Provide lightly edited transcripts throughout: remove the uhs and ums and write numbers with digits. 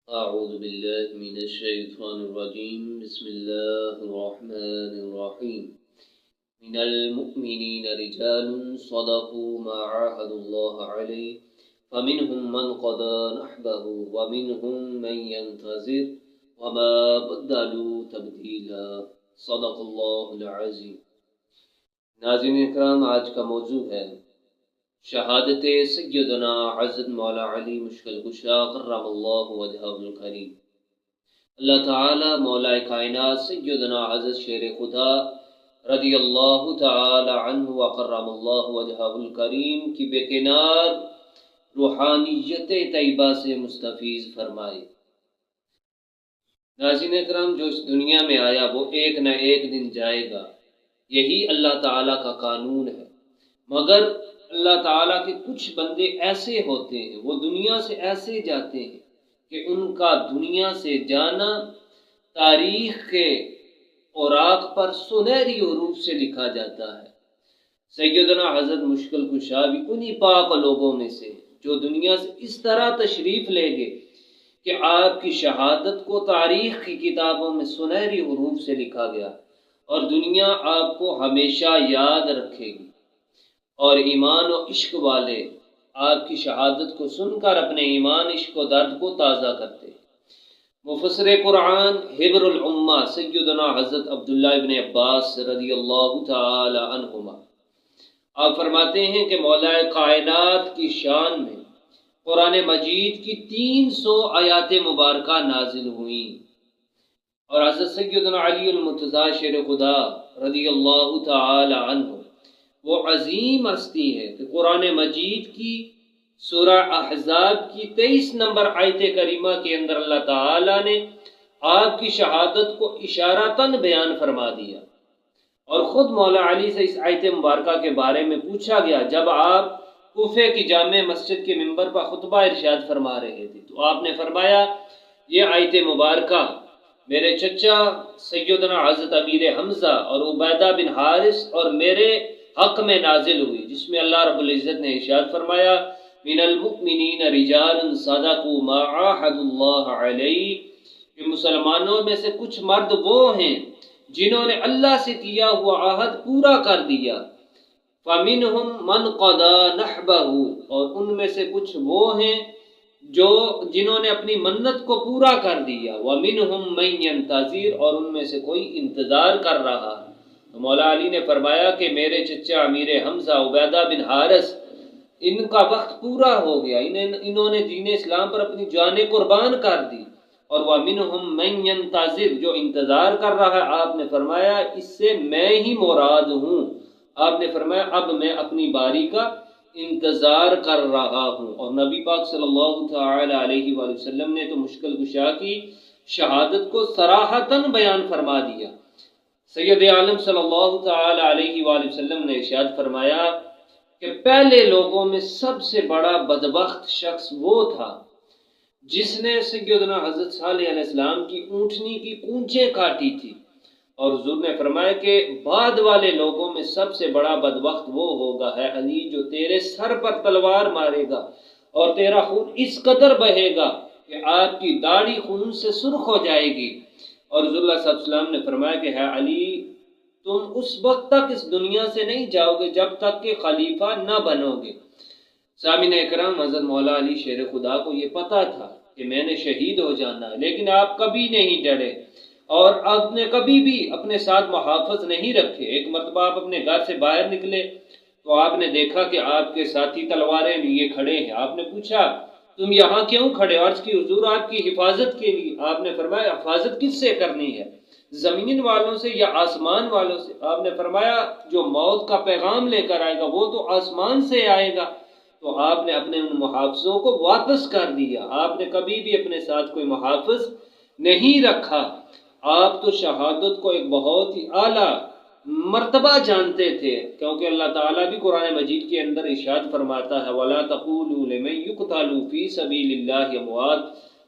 أعوذ بالله من الشيطان الرجيم بسم الله الرحمن الرحيم من المؤمنين رجال صدقوا ما عاهدوا الله عليه فمنهم من قضى نحبه ومنهم من ينتظر وما بدلوا تبديلا صدق الله العظيم۔ ناظرین اکرام، آج کا موضوع ہے شہادت سیدنا حضرت مولا علی مشکل کشا کرم اللہ وجہہ الکریم۔ اللہ تعالی مولا کائنات سیدنا حضرت شیر خدا رضی اللہ تعالی عنہ وکرم اللہ وجہہ الکریم کی بے کنار روحانیت طیبہ سے مستفیض فرمائے۔ ناظرین اکرام، جو اس دنیا میں آیا وہ ایک نہ ایک دن جائے گا، یہی اللہ تعالیٰ کا قانون ہے، مگر اللہ تعالیٰ کے کچھ بندے ایسے ہوتے ہیں، وہ دنیا سے ایسے جاتے ہیں کہ ان کا دنیا سے جانا تاریخ کے اوراق پر سنہری حروف سے لکھا جاتا ہے۔ سیدنا حضرت مشکل کشا بھی انہی پاک لوگوں میں سے جو دنیا سے اس طرح تشریف لے گئے کہ آپ کی شہادت کو تاریخ کی کتابوں میں سنہری حروف سے لکھا گیا اور دنیا آپ کو ہمیشہ یاد رکھے گی، اور ایمان و عشق والے آپ کی شہادت کو سن کر اپنے ایمان، عشق و درد کو تازہ کرتے ہیں۔ مفسر قرآن حبر الامہ سیدنا حضرت عبداللہ ابن عباس رضی اللہ تعالی عنہما آپ فرماتے ہیں کہ مولا کائنات کی شان میں قرآن مجید کی 300 آیات مبارکہ نازل ہوئیں، اور حضرت سیدنا علی المرتضیٰ شیر خدا رضی اللہ تعالی عنہ وہ عظیم ہستی ہے کہ قرآن مجید کی سورہ احزاب کی 23 نمبر آیت کریمہ کے اندر اللہ تعالیٰ نے آپ کی شہادت کو اشارتاً بیان فرما دیا، اور خود مولا علی سے اس آیت مبارکہ کے بارے میں پوچھا گیا جب آپ کوفے کی جامع مسجد کے منبر پر خطبہ ارشاد فرما رہے تھے، تو آپ نے فرمایا یہ آیت مبارکہ میرے چچا سیدنا حضرت امیر حمزہ اور عبیدہ بن حارث اور میرے حق میں نازل ہوئی، جس میں اللہ رب العزت نے ارشاد فرمایا من المؤمنین رجال صدقوا ما عاہدوا اللہ علیہ، کہ مسلمانوں میں سے کچھ مرد وہ ہیں جنہوں نے اللہ سے کیا ہوا عہد پورا کر دیا، فمنہم من قضى نحبہ، اور ان میں سے کچھ وہ ہیں جنہوں نے اپنی منت کو پورا کر دیا، ومنہم من ينتظر، اور ان میں سے کوئی انتظار کر رہا ہے۔ تو مولا علی نے فرمایا کہ میرے چچا امیر حمزہ عبیدہ بن حارث ان کا وقت پورا ہو گیا، انہوں نے دین اسلام پر اپنی جانیں قربان کر دی، اور وَمِنْهُمْ مَنْ يَنْتَظِرُ، جو انتظار کر رہا ہے، آپ نے فرمایا اس سے میں ہی مراد ہوں۔ آپ نے فرمایا اب میں اپنی باری کا انتظار کر رہا ہوں، اور نبی پاک صلی اللہ تعالی علیہ وآلہ وسلم نے تو مشکل کشا کی شہادت کو صراحتاً بیان فرما دیا۔ سید عالم صلی اللہ تعالی علیہ وآلہ وسلم نے ارشاد فرمایا کہ پہلے لوگوں میں سب سے بڑا بدبخت شخص وہ تھا جس نے سیدنا حضرت صالح علیہ السلام کی اونٹنی کی کونچیں کاٹی تھی، اور حضور نے فرمایا کہ بعد والے لوگوں میں سب سے بڑا بدبخت وہ ہوگا ہے علی جو تیرے سر پر تلوار مارے گا اور تیرا خون اس قدر بہے گا کہ آپ کی داڑھی خون سے سرخ ہو جائے گی، اور رسول اللہ صلی اللہ علیہ وسلم نے فرمایا کہ ہے علی تم اس وقت تک اس دنیا سے نہیں جاؤ گے جب تک کہ خلیفہ نہ بنو گے۔ سامعین اکرام، حضرت مولا علی شیر خدا کو یہ پتا تھا کہ میں نے شہید ہو جانا ہے، لیکن آپ کبھی نہیں ڈرے اور آپ نے کبھی بھی اپنے ساتھ محافظ نہیں رکھے۔ ایک مرتبہ آپ اپنے گھر سے باہر نکلے تو آپ نے دیکھا کہ آپ کے ساتھی تلواریں لیے کھڑے ہیں۔ آپ نے پوچھا تم یہاں کیوں کھڑے؟ عرض کی حضور آپ کی حفاظت کے لیے۔ آپ نے فرمایا حفاظت کس سے کرنی ہے، زمین والوں سے یا آسمان والوں سے؟ آپ نے فرمایا جو موت کا پیغام لے کر آئے گا وہ تو آسمان سے آئے گا۔ تو آپ نے اپنے ان محافظوں کو واپس کر دیا، آپ نے کبھی بھی اپنے ساتھ کوئی محافظ نہیں رکھا۔ آپ تو شہادت کو ایک بہت ہی اعلیٰ مرتبہ جانتے تھے، کیونکہ اللہ تعالیٰ بھی قرآن مجید کے اندر ارشاد فرماتا ہے وَلَا تَقُولُوا لِمَن يُقْتَلُ فِي سَبِيلِ اللَّهِ أَمْوَاتٌ،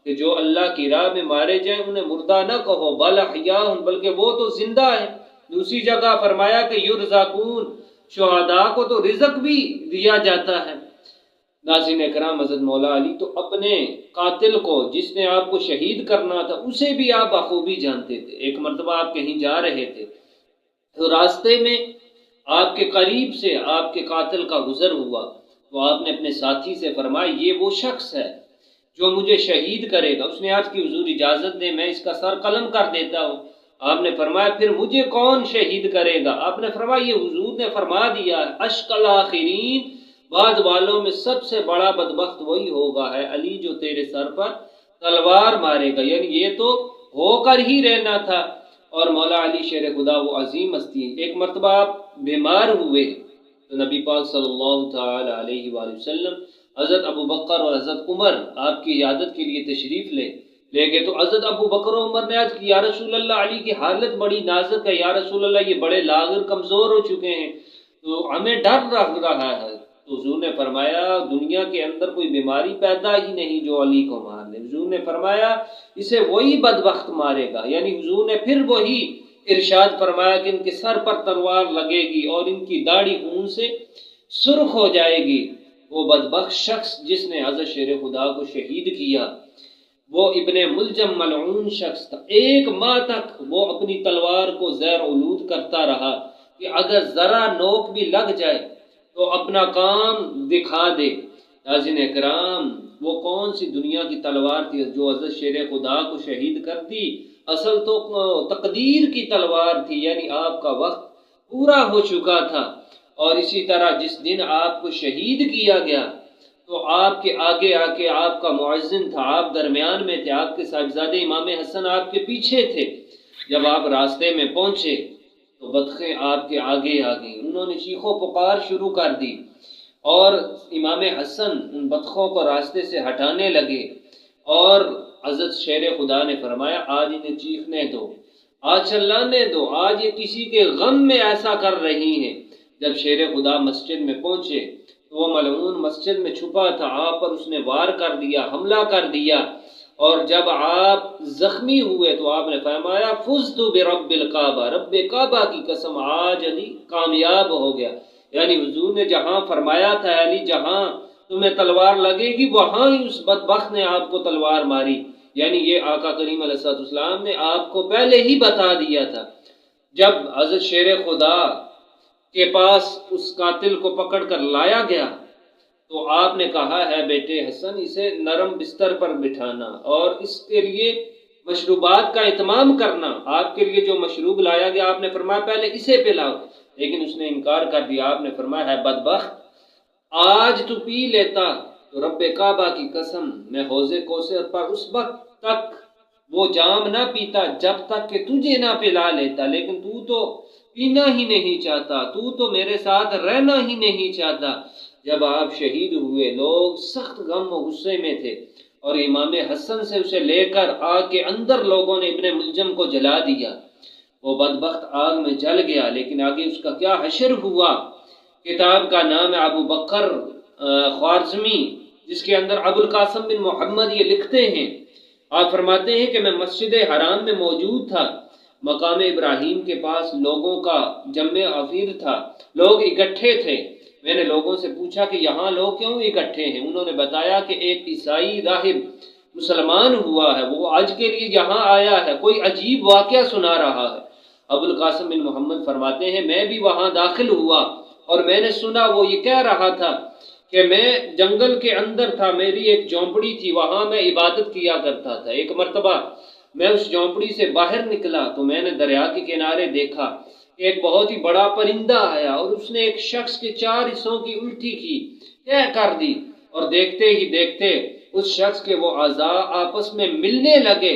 کہ جو اللہ کی راہ میں مارے جائیں انہیں مردہ نہ کہو، بل احیاء، بلکہ وہ تو زندہ ہیں۔ دوسری جگہ فرمایا کہ یرزقون، شہداء کو تو رزق بھی دیا جاتا ہے۔ ناظرین اکرام، حضرت مولا علی تو اپنے قاتل کو، جس نے آپ کو شہید کرنا تھا، اسے بھی آپ بخوبی جانتے تھے۔ ایک مرتبہ آپ کہیں جا رہے تھے تو راستے میں آپ کے قریب سے آپ کے قاتل کا گزر ہوا، تو آپ نے اپنے ساتھی سے فرمایا یہ وہ شخص ہے جو مجھے شہید کرے گا۔ اس نے عرض کی حضور اجازت دیں میں اس کا سر قلم کر دیتا ہوں۔ آپ نے فرمایا پھر مجھے کون شہید کرے گا؟ آپ نے فرمایا یہ حضور نے فرما دیا ہے، اشق الاخرین، بعد والوں میں سب سے بڑا بدبخت وہی ہوگا ہے علی جو تیرے سر پر تلوار مارے گا۔ یعنی یہ تو ہو کر ہی رہنا تھا۔ اور مولا علی شیر خدا وہ عظیم ہستی ہے۔ ایک مرتبہ آپ بیمار ہوئے تو نبی پاک صلی اللہ تعالی علیہ وآلہ وسلم حضرت ابو بکر اور حضرت عمر آپ کی عیادت کے لیے تشریف لے گئے، تو حضرت ابو بکر و عمر نے عرض کی یا رسول اللہ علی کی حالت بڑی نازک ہے، یا رسول اللہ یہ بڑے لاغر کمزور ہو چکے ہیں، تو ہمیں ڈر لگ رہا ہے۔ تو حضور نے فرمایا دنیا کے اندر کوئی بیماری پیدا ہی نہیں جو علی کو مار دے۔ حضور نے فرمایا اسے وہی بدبخت مارے گا۔ یعنی حضور نے پھر وہی ارشاد فرمایا کہ ان کے سر پر تلوار لگے گی اور ان کی داڑھی خون سے سرخ ہو جائے گی۔ وہ بدبخت شخص جس نے حضرت شیر خدا کو شہید کیا وہ ابن ملجم ملعون شخص تھا۔ ایک ماہ تک وہ اپنی تلوار کو زیر آلود کرتا رہا کہ اگر ذرا نوک بھی لگ جائے تو اپنا کام دکھا دے۔ ناظرین اکرام، وہ کون سی دنیا کی تلوار تھی جو حضرت شیر خدا کو شہید کرتی؟ اصل تو تقدیر کی تلوار تھی، یعنی آپ کا وقت پورا ہو چکا تھا۔ اور اسی طرح جس دن آپ کو شہید کیا گیا تو آپ کے آگے آ کے آپ کا معزن تھا، آپ درمیان میں تھے، آپ کے صاحبزادے امام حسن آپ کے پیچھے تھے۔ جب آپ راستے میں پہنچے تو بطخیں آپ کے آگے آ گئیں، انہوں نے چیخ و پکار شروع کر دی اور امام حسن ان بطخوں کو راستے سے ہٹانے لگے، اور حضرت شیر خدا نے فرمایا آج انہیں چیخنے دو، آج چلانے دو، آج یہ کسی کے غم میں ایسا کر رہی ہیں۔ جب شیر خدا مسجد میں پہنچے تو وہ ملعون مسجد میں چھپا تھا، آپ پر اس نے وار کر دیا، حملہ کر دیا، اور جب آپ زخمی ہوئے تو آپ نے فرمایا فزت برب الکعبہ، رب کعبہ کی قسم آج علی کامیاب ہو گیا۔ یعنی حضور نے جہاں فرمایا تھا علی جہاں تمہیں تلوار لگے گی وہاں ہی اس بدبخت نے آپ کو تلوار ماری۔ یعنی یہ آقا کریم علیہ الصلوۃ والسلام نے آپ کو پہلے ہی بتا دیا تھا۔ جب حضرت شیر خدا کے پاس اس قاتل کو پکڑ کر لایا گیا تو آپ نے کہا ہے بیٹے حسن اسے نرم بستر پر بٹھانا اور اس کے لیے مشروبات کا اہتمام کرنا۔ آپ کے لیے جو مشروب لایا گیا آپ نے فرمایا پہلے اسے پلاؤ، لیکن اس نے انکار کر دیا۔ آپ نے فرمایا ہے بدبخت آج تو پی لیتا تو رب کعبہ کی قسم میں حوض کوثر پر اس وقت تک وہ جام نہ پیتا جب تک کہ تجھے نہ پلا لیتا، لیکن تو پینا ہی نہیں چاہتا، تو میرے ساتھ رہنا ہی نہیں چاہتا۔ جب آپ شہید ہوئے لوگ سخت غم و غصے میں تھے اور امام حسن سے اسے لے کر آگ کے اندر لوگوں نے ابن ملجم کو جلا دیا۔ وہ بدبخت آگ میں جل گیا، لیکن آگے اس کا کیا حشر ہوا۔ کتاب کا نام ہے ابو بکر خوارزمی، جس کے اندر ابو القاسم بن محمد یہ لکھتے ہیں، آپ فرماتے ہیں کہ میں مسجد حرام میں موجود تھا، مقام ابراہیم کے پاس لوگوں کا جمع غفیر تھا، لوگ اکٹھے تھے۔ میں نے لوگوں سے پوچھا کہ یہاں لوگ کیوں اکٹھے ہیں؟ انہوں نے بتایا کہ ایک عیسائی راہب مسلمان ہوا ہے، وہ آج کے لیے یہاں آیا ہے، کوئی عجیب واقعہ سنا رہا ہے۔ ابو القاسم بن محمد فرماتے ہیں میں بھی وہاں داخل ہوا اور میں نے سنا وہ یہ کہہ رہا تھا کہ میں جنگل کے اندر تھا، میری ایک جھونپڑی تھی، وہاں میں عبادت کیا کرتا تھا۔ ایک مرتبہ میں اس جھونپڑی سے باہر نکلا تو میں نے دریا کے کنارے دیکھا ایک بہت ہی بڑا پرندہ آیا اور اس نے ایک شخص کے 4 حصوں کی الٹی کی، طے کر دی، اور دیکھتے ہی دیکھتے اس شخص کے وہ اعضاء آپس میں ملنے لگے،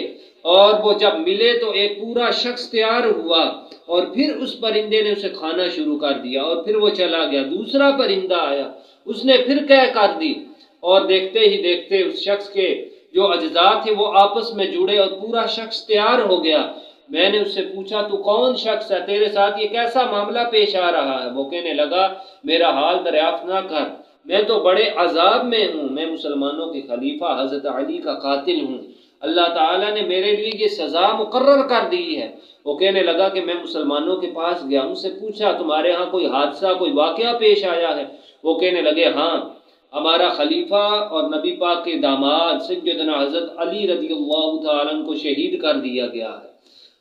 اور وہ جب ملے تو ایک پورا شخص تیار ہوا، اور پھر اس پرندے نے اسے کھانا شروع کر دیا اور پھر وہ چلا گیا۔ دوسرا پرندہ آیا، اس نے پھر طے کر دی، اور دیکھتے ہی دیکھتے اس شخص کے جو اجزاء تھے وہ آپس میں جڑے اور پورا شخص تیار ہو گیا۔ میں نے اس سے پوچھا تو کون شخص ہے، تیرے ساتھ یہ کیسا معاملہ پیش آ رہا ہے؟ وہ کہنے لگا میرا حال دریافت نہ کر، میں تو بڑے عذاب میں ہوں، میں مسلمانوں کے خلیفہ حضرت علی کا قاتل ہوں، اللہ تعالیٰ نے میرے لیے یہ سزا مقرر کر دی ہے۔ وہ کہنے لگا کہ میں مسلمانوں کے پاس گیا، ان سے پوچھا تمہارے ہاں کوئی حادثہ کوئی واقعہ پیش آیا ہے؟ وہ کہنے لگے ہاں، ہمارا خلیفہ اور نبی پاک کے داماد سیدنا حضرت علی رضی اللہ تعالیٰ عنہ کو شہید کر دیا گیا ہے،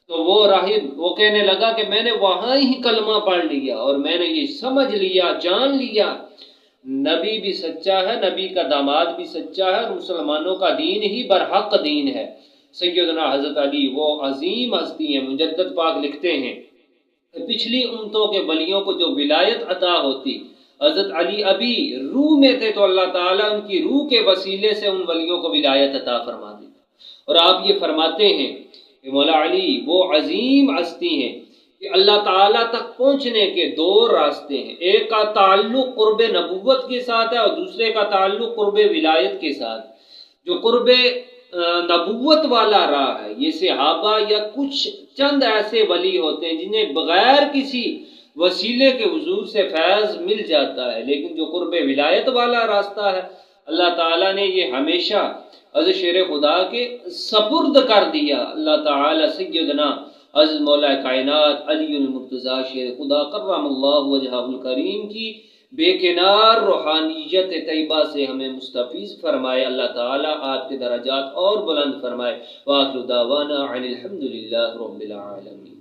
تو وہ راہب وہ کہنے لگا کہ میں نے وہاں ہی کلمہ پڑھ لیا اور میں نے یہ سمجھ لیا، جان لیا، نبی بھی سچا ہے، نبی کا داماد بھی سچا ہے، اور مسلمانوں کا دین ہی برحق دین ہے۔ سیدنا حضرت علی وہ عظیم ہستی ہیں، مجدد پاک لکھتے ہیں پچھلی امتوں کے ولیوں کو جو ولایت عطا ہوتی، حضرت علی ابھی روح میں تھے تو اللہ تعالیٰ ان کی روح کے وسیلے سے ان ولیوں کو ولایت عطا فرما دیتا۔ اور آپ یہ فرماتے ہیں کہ مولا علی وہ عظیم ہستی ہیں کہ اللہ تعالیٰ تک پہنچنے کے دو راستے ہیں، ایک کا تعلق قرب نبوت کے ساتھ ہے اور دوسرے کا تعلق قرب ولایت کے ساتھ۔ جو قرب نبوت والا راہ ہے، یہ صحابہ یا کچھ چند ایسے ولی ہوتے ہیں جنہیں بغیر کسی وسیلے کے حضور سے فیض مل جاتا ہے، لیکن جو قرب ولایت والا راستہ ہے اللہ تعالیٰ نے یہ ہمیشہ حضرت شیر خدا کے سپرد کر دیا۔ اللہ تعالیٰ سیدنا حضرت مولا کائنات علی المرتضیٰ شیر خدا کرم اللہ وجہہ الکریم کی بے کنار روحانیت طیبہ سے ہمیں مستفیض فرمائے۔ اللہ تعالیٰ آپ کے درجات اور بلند فرمائے۔ وآخر دعوانا عن الحمد للہ رب العالمین۔